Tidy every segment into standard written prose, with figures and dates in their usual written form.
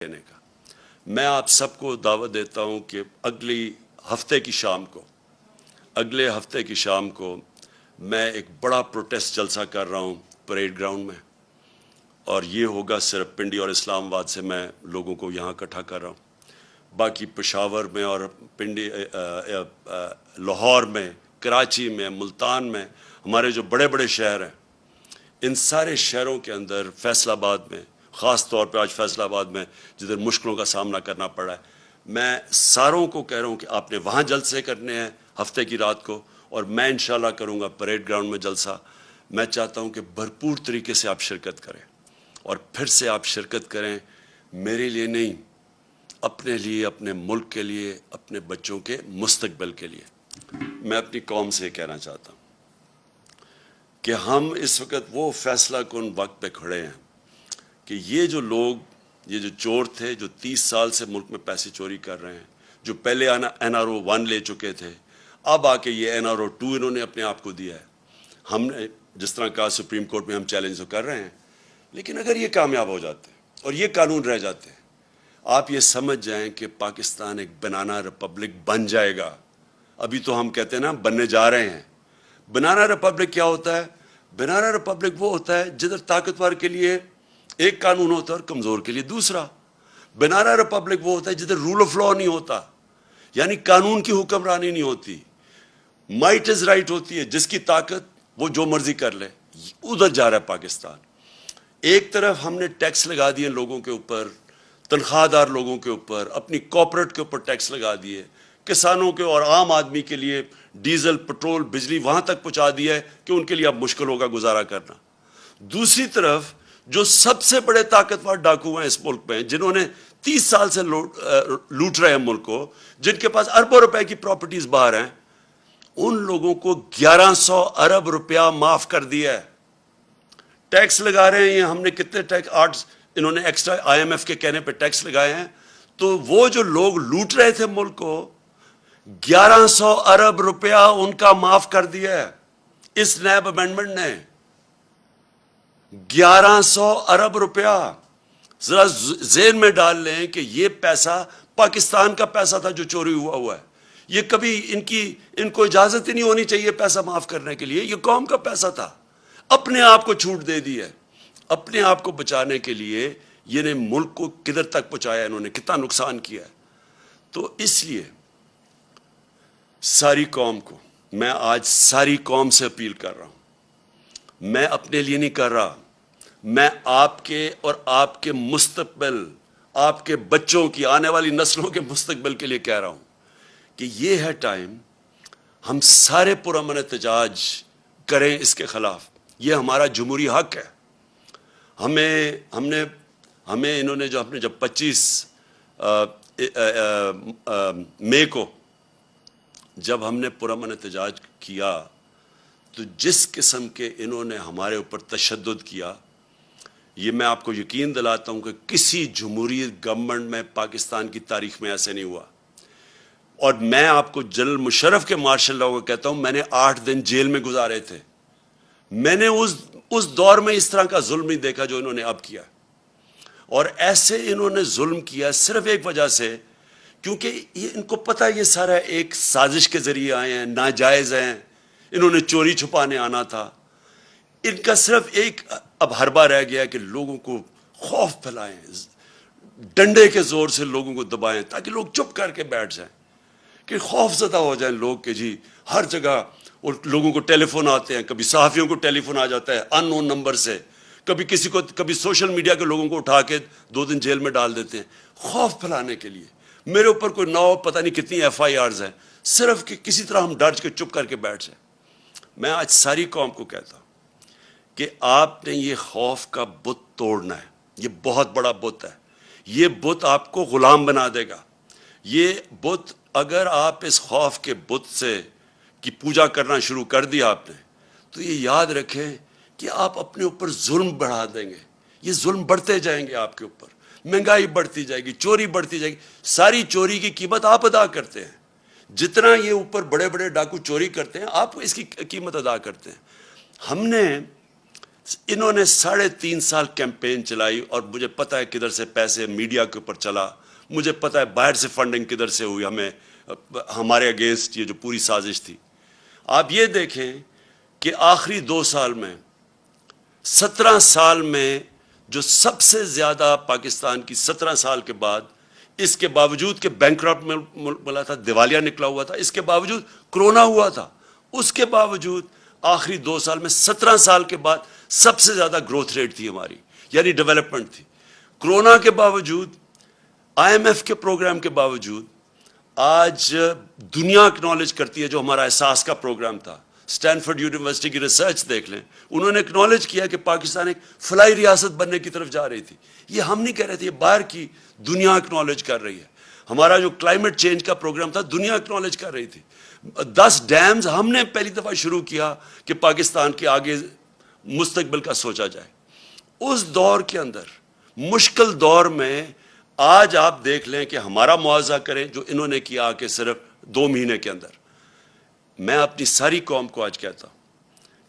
دینے کا میں آپ سب کو دعوت دیتا ہوں کہ اگلے ہفتے کی شام کو میں ایک بڑا پروٹیسٹ جلسہ کر رہا ہوں پریڈ گراؤنڈ میں، اور یہ ہوگا صرف پنڈی اور اسلام آباد سے میں لوگوں کو یہاں اکٹھا کر رہا ہوں۔ باقی پشاور میں اور پنڈی لاہور میں، کراچی میں، ملتان میں، ہمارے جو بڑے بڑے شہر ہیں، ان سارے شہروں کے اندر، فیصل آباد میں خاص طور پہ، آج فیصل آباد میں جدھر مشکلوں کا سامنا کرنا پڑا ہے، میں ساروں کو کہہ رہا ہوں کہ آپ نے وہاں جلسے کرنے ہیں ہفتے کی رات کو، اور میں انشاءاللہ کروں گا پریڈ گراؤنڈ میں جلسہ۔ میں چاہتا ہوں کہ بھرپور طریقے سے آپ شرکت کریں، اور پھر سے آپ شرکت کریں میرے لیے نہیں، اپنے لیے، اپنے ملک کے لیے، اپنے بچوں کے مستقبل کے لیے۔ میں اپنی قوم سے کہنا چاہتا ہوں کہ ہم اس وقت وہ فیصلہ کن وقت پہ کھڑے ہیں کہ یہ جو لوگ، یہ جو چور تھے جو 30 سال سے ملک میں پیسے چوری کر رہے ہیں، جو پہلے NRO 1 لے چکے تھے، اب آ کے یہ NRO 2 انہوں نے اپنے آپ کو دیا ہے۔ ہم نے جس طرح کہا سپریم کورٹ میں ہم چیلنج تو کر رہے ہیں، لیکن اگر یہ کامیاب ہو جاتے ہیں اور یہ قانون رہ جاتے ہیں، آپ یہ سمجھ جائیں کہ پاکستان ایک بنانا ریپبلک بن جائے گا۔ ابھی تو ہم کہتے ہیں نا بننے جا رہے ہیں۔ بنانا ریپبلک کیا ہوتا ہے؟ بنانا ریپبلک وہ ہوتا ہے جدھر طاقتور کے لیے ایک قانون ہوتا ہے اور کمزور کے لیے دوسرا۔ بنانا ریپبلک وہ ہوتا ہے جدھر رول آف لا نہیں ہوتا، یعنی قانون کی حکمرانی نہیں ہوتی، مائٹ از رائٹ ہوتی ہے، جس کی طاقت وہ جو مرضی کر لے۔ ادھر جا رہا ہے پاکستان۔ ایک طرف ہم نے ٹیکس لگا دیے لوگوں کے اوپر، تنخواہ دار لوگوں کے اوپر، اپنی کارپوریٹ کے اوپر ٹیکس لگا دیے، کسانوں کے اور عام آدمی کے لیے ڈیزل، پٹرول، بجلی وہاں تک پہنچا دیا ہے کہ ان کے لیے اب مشکل ہوگا گزارا کرنا۔ دوسری طرف جو سب سے بڑے طاقتور ڈاکو ہیں اس ملک میں، جنہوں نے 30 سال سے لوٹ رہے ہیں ملک کو، جن کے پاس اربوں روپے کی پراپرٹیز باہر ہیں، ان لوگوں کو 1100 ارب روپیہ معاف کر دیا ہے۔ ٹیکس لگا رہے ہیں، ہم نے کتنے ٹیکس، 8 انہوں نے ایکسٹرا IMF کے کہنے پہ ٹیکس لگائے ہیں، تو وہ جو لوگ لوٹ رہے تھے ملک کو، 1100 ارب روپیہ ان کا معاف کر دیا ہے اس نیب امینڈمنٹ نے۔ 1100 ارب روپیہ ذرا ذہن میں ڈال لیں کہ یہ پیسہ پاکستان کا پیسہ تھا جو چوری ہوا ہے۔ یہ کبھی ان کو اجازت ہی نہیں ہونی چاہیے پیسہ معاف کرنے کے لیے، یہ قوم کا پیسہ تھا۔ اپنے آپ کو چھوٹ دے دی ہے، اپنے آپ کو بچانے کے لیے یہ نے ملک کو کدھر تک پہنچایا، انہوں نے کتنا نقصان کیا ہے۔ تو اس لیے ساری قوم کو، میں آج ساری قوم سے اپیل کر رہا ہوں، میں اپنے لیے نہیں کر رہا، میں آپ کے اور آپ کے مستقبل، آپ کے بچوں کی، آنے والی نسلوں کے مستقبل کے لیے کہہ رہا ہوں کہ یہ ہے ٹائم، ہم سارے پرامن احتجاج کریں اس کے خلاف۔ یہ ہمارا جمہوری حق ہے۔ ہمیں انہوں نے جب 25 مئی کو جب ہم نے پرامن احتجاج کیا، تو جس قسم کے انہوں نے ہمارے اوپر تشدد کیا، یہ میں آپ کو یقین دلاتا ہوں کہ کسی جمہوریت گورنمنٹ میں پاکستان کی تاریخ میں ایسے نہیں ہوا۔ اور میں آپ کو جنرل مشرف کے مارشل لاء کو کہتا ہوں، میں نے 8 دن جیل میں گزارے تھے۔ میں نے اس دور میں اس طرح کا ظلم نہیں دیکھا جو انہوں نے اب کیا۔ اور ایسے انہوں نے ظلم کیا صرف ایک وجہ سے، کیونکہ ان کو پتہ یہ سارا ایک سازش کے ذریعے آئے ہیں، ناجائز ہیں، انہوں نے چوری چھپانے آنا تھا۔ ان کا صرف ایک اب حربہ رہ گیا کہ لوگوں کو خوف پھیلائیں، ڈنڈے کے زور سے لوگوں کو دبائیں تاکہ لوگ چپ کر کے بیٹھ جائیں، کہ خوف زدہ ہو جائیں لوگ کہ جی ہر جگہ، اور لوگوں کو ٹیلی فون آتے ہیں، کبھی صحافیوں کو ٹیلی فون آ جاتا ہے ان نون نمبر سے، کبھی سوشل میڈیا کے لوگوں کو اٹھا کے 2 دن جیل میں ڈال دیتے ہیں خوف پھیلانے کے لیے۔ میرے اوپر کوئی 9 پتہ نہیں کتنی FIRs ہیں، صرف کہ کسی طرح ہم ڈر کے چپ کر کے بیٹھ جائیں۔ میں آج ساری قوم کو کہتا ہوں کہ آپ نے یہ خوف کا بت توڑنا ہے۔ یہ بہت بڑا بت ہے، یہ بت آپ کو غلام بنا دے گا۔ یہ بت، اگر آپ اس خوف کے بت سے کی پوجا کرنا شروع کر دیا آپ نے، تو یہ یاد رکھیں کہ آپ اپنے اوپر ظلم بڑھا دیں گے۔ یہ ظلم بڑھتے جائیں گے آپ کے اوپر، مہنگائی بڑھتی جائے گی، چوری بڑھتی جائے گی۔ ساری چوری کی قیمت آپ ادا کرتے ہیں، جتنا یہ اوپر بڑے بڑے ڈاکو چوری کرتے ہیں، آپ اس کی قیمت ادا کرتے ہیں۔ ہم نے انہوں نے 3.5 سال کیمپین چلائی اور مجھے پتہ ہے کدھر سے پیسے میڈیا کے اوپر چلا، مجھے پتہ ہے باہر سے فنڈنگ کدھر سے ہوئی ہمارے اگینسٹ یہ جو پوری سازش تھی۔ آپ یہ دیکھیں کہ آخری 2 سال میں 17 سال میں جو سب سے زیادہ پاکستان کی 17 سال کے بعد، اس کے باوجود کہ بینکرپٹ ملا تھا، دیوالیہ نکلا ہوا تھا، اس کے باوجود کرونا ہوا تھا، اس کے باوجود آخری 2 سال میں 17 سال کے بعد سب سے زیادہ گروتھ ریٹ تھی ہماری، یعنی ڈیولپمنٹ تھی۔ کرونا کے باوجود، آئی ایم ایف کے پروگرام کے باوجود آج دنیا اکنالج کرتی ہے جو ہمارا احساس کا پروگرام تھا۔ اسٹینفورڈ یونیورسٹی کی ریسرچ دیکھ لیں، انہوں نے اکنالج کیا کہ پاکستان ایک فلائی ریاست بننے کی طرف جا رہی تھی۔ یہ ہم نہیں کہہ رہے تھے، یہ باہر کی دنیا اکنالج کر رہی ہے۔ ہمارا جو کلائمیٹ چینج کا پروگرام تھا، دنیا اکنالج کر رہی تھی۔ 10 ڈیمز ہم نے پہلی دفعہ شروع کیا کہ پاکستان کے آگے مستقبل کا سوچا جائے۔ اس دور کے اندر، مشکل دور میں، آج آپ دیکھ لیں کہ ہمارا موازنہ کریں جو انہوں نے کیا کہ صرف 2 مہینے کے اندر۔ میں اپنی ساری قوم کو آج کہتا ہوں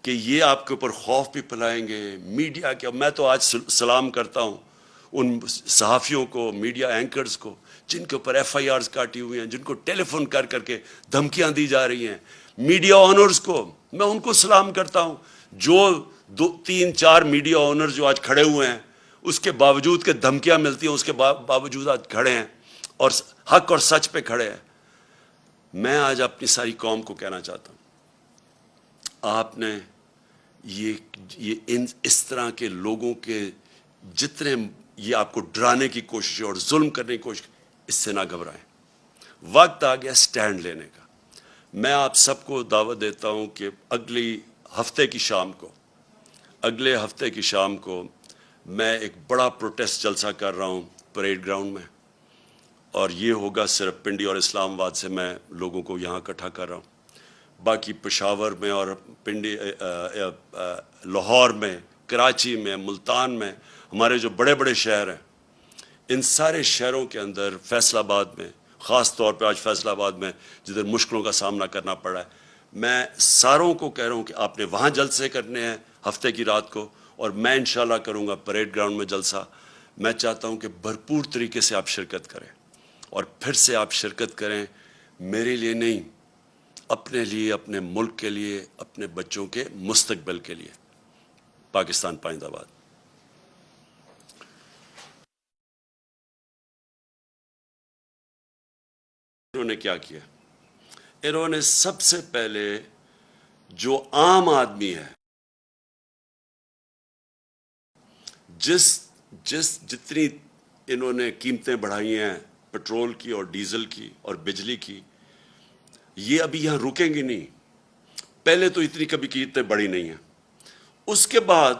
کہ یہ آپ کے اوپر خوف بھی پھیلائیں گے، میڈیا کے۔ میں تو آج سلام کرتا ہوں ان صحافیوں کو، میڈیا اینکرز کو، جن کے اوپر ایف آئی آرز کاٹی ہوئی ہیں، جن کو ٹیلی فون کر کر کے دھمکیاں دی جا رہی ہیں، میڈیا آنرز کو میں ان کو سلام کرتا ہوں، جو 2-3-4 میڈیا آنرز جو آج کھڑے ہوئے ہیں، اس کے باوجود کہ دھمکیاں ملتی ہیں، اس کے باوجود آج کھڑے ہیں اور حق اور سچ پہ کھڑے ہیں۔ میں آج اپنی ساری قوم کو کہنا چاہتا ہوں، آپ نے اس طرح کے لوگوں کے جتنے یہ آپ کو ڈرانے کی کوشش اور ظلم کرنے کی کوشش، اس سے نہ گھبرائیں۔ وقت آ گیا سٹینڈ لینے کا۔ میں آپ سب کو دعوت دیتا ہوں کہ اگلے ہفتے کی شام کو میں ایک بڑا پروٹیسٹ جلسہ کر رہا ہوں پریڈ گراؤنڈ میں، اور یہ ہوگا صرف پنڈی اور اسلام آباد سے میں لوگوں کو یہاں اکٹھا کر رہا ہوں۔ باقی پشاور میں اور پنڈی، لاہور میں، کراچی میں، ملتان میں، ہمارے جو بڑے بڑے شہر ہیں، ان سارے شہروں کے اندر، فیصل آباد میں خاص طور پہ، آج فیصل آباد میں جدھر مشکلوں کا سامنا کرنا پڑا ہے، میں ساروں کو کہہ رہا ہوں کہ آپ نے وہاں جلسے کرنے ہیں ہفتے کی رات کو، اور میں انشاءاللہ کروں گا پریڈ گراؤنڈ میں جلسہ۔ میں چاہتا ہوں کہ بھرپور طریقے سے آپ شرکت کریں، اور پھر سے آپ شرکت کریں، میرے لیے نہیں، اپنے لیے، اپنے ملک کے لیے، اپنے بچوں کے مستقبل کے لیے۔ پاکستان پائندہ باد۔ انہوں نے کیا کیا؟ انہوں نے سب سے پہلے جو عام آدمی ہے، جتنی انہوں نے قیمتیں بڑھائی ہیں پیٹرول کی اور ڈیزل کی اور بجلی کی، یہ ابھی یہاں رکیں گی نہیں۔ پہلے تو اتنی کبھی قیمتیں بڑھی نہیں ہیں۔ اس کے بعد